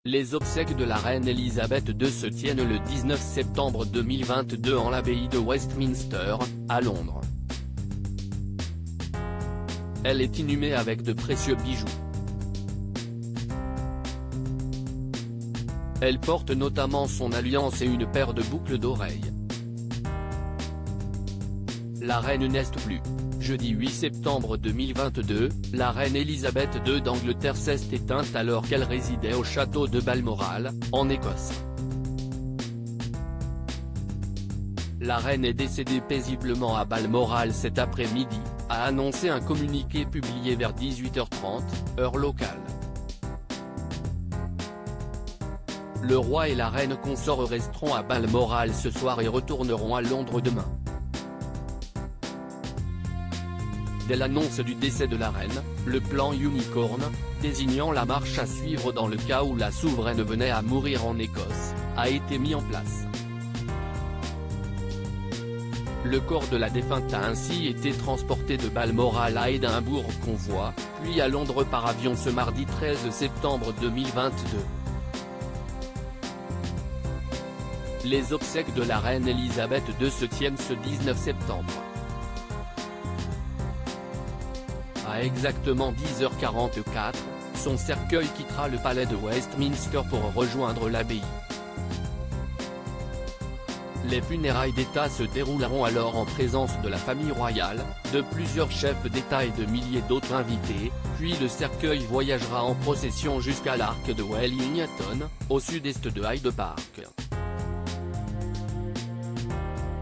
Les obsèques de la reine Elisabeth II se tiennent le 19 septembre 2022 en l'abbaye de Westminster, à Londres. Elle est inhumée avec de précieux bijoux. Elle porte notamment son alliance et une paire de boucles d'oreilles. La reine n'est plus. Jeudi 8 septembre 2022, la reine Elisabeth II d'Angleterre s'est éteinte alors qu'elle résidait au château de Balmoral, en Écosse. La reine est décédée paisiblement à Balmoral cet après-midi, a annoncé un communiqué publié vers 18h30, heure locale. Le roi et la reine consort resteront à Balmoral ce soir et retourneront à Londres demain. Dès l'annonce du décès de la reine, le plan Unicorn, désignant la marche à suivre dans le cas où la souveraine venait à mourir en Écosse, a été mis en place. Le corps de la défunte a ainsi été transporté de Balmoral à Édimbourg convoi, puis à Londres par avion ce mardi 13 septembre 2022. Les obsèques de la reine Elisabeth II se tiennent ce 19 septembre. À exactement 10h44, son cercueil quittera le palais de Westminster pour rejoindre l'abbaye. Les funérailles d'État se dérouleront alors en présence de la famille royale, de plusieurs chefs d'État et de milliers d'autres invités, puis le cercueil voyagera en procession jusqu'à l'arc de Wellington, au sud-est de Hyde Park.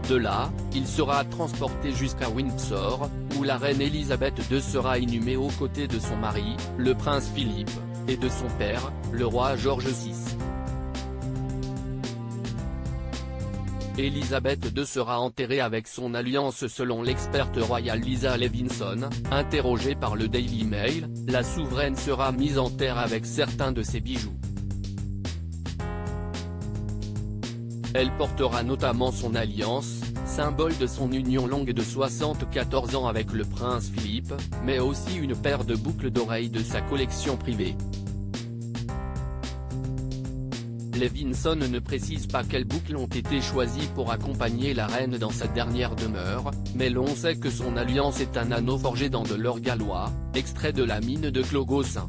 De là, il sera transporté jusqu'à Windsor, où la reine Elisabeth II sera inhumée aux côtés de son mari, le prince Philippe, et de son père, le roi George VI. Elisabeth II sera enterrée avec son alliance selon l'experte royale Lisa Levinson, interrogée par le Daily Mail, la souveraine sera mise en terre avec certains de ses bijoux. Elle portera notamment son alliance, symbole de son union longue de 74 ans avec le prince Philippe, mais aussi une paire de boucles d'oreilles de sa collection privée. Levinson ne précise pas quelles boucles ont été choisies pour accompagner la reine dans sa dernière demeure, mais l'on sait que son alliance est un anneau forgé dans de l'or gallois, extrait de la mine de Clogossin.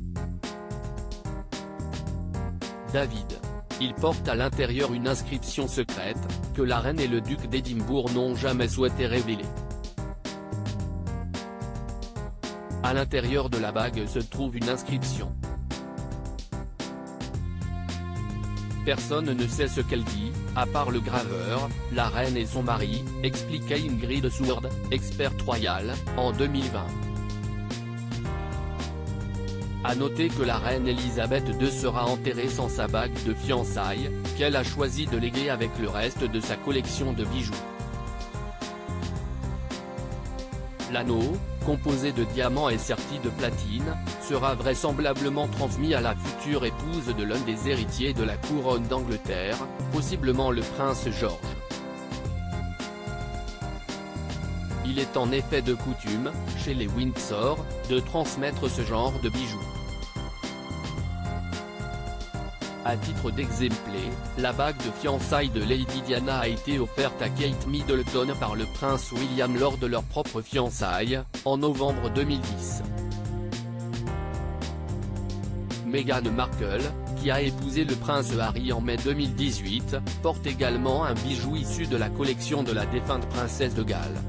David. Il porte à l'intérieur une inscription secrète, que la reine et le duc d'Édimbourg n'ont jamais souhaité révéler. À l'intérieur de la bague se trouve une inscription. Personne ne sait ce qu'elle dit, à part le graveur, la reine et son mari, expliquait Ingrid Sourde, experte royale, en 2020. A noter que la reine Elisabeth II sera enterrée sans sa bague de fiançailles, qu'elle a choisi de léguer avec le reste de sa collection de bijoux. L'anneau, composé de diamants et serti de platine, sera vraisemblablement transmis à la future épouse de l'un des héritiers de la couronne d'Angleterre, possiblement le prince George. Il est en effet de coutume, chez les Windsor, de transmettre ce genre de bijoux. À titre d'exemple, la bague de fiançailles de Lady Diana a été offerte à Kate Middleton par le prince William lors de leurs propres fiançailles, en novembre 2010. Meghan Markle, qui a épousé le prince Harry en mai 2018, porte également un bijou issu de la collection de la défunte princesse de Galles.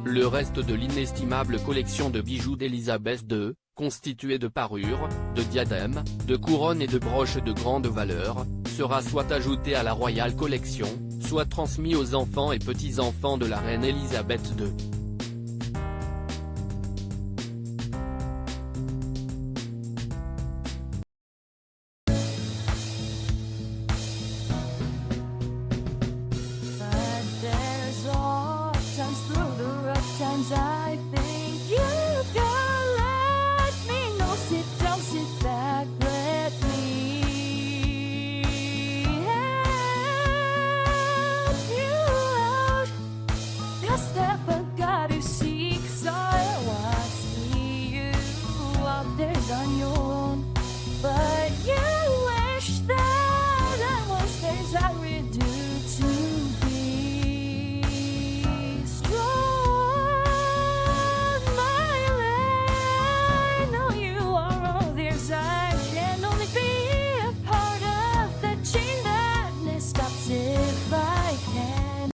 Le reste de l'inestimable collection de bijoux d'Elisabeth II, constituée de parures, de diadèmes, de couronnes et de broches de grande valeur, sera soit ajouté à la Royal Collection, soit transmis aux enfants et petits-enfants de la reine Elisabeth II. I think you can let me know. Sit down, sit back, let me help you out. The step I gotta seek, so I see you out there's on your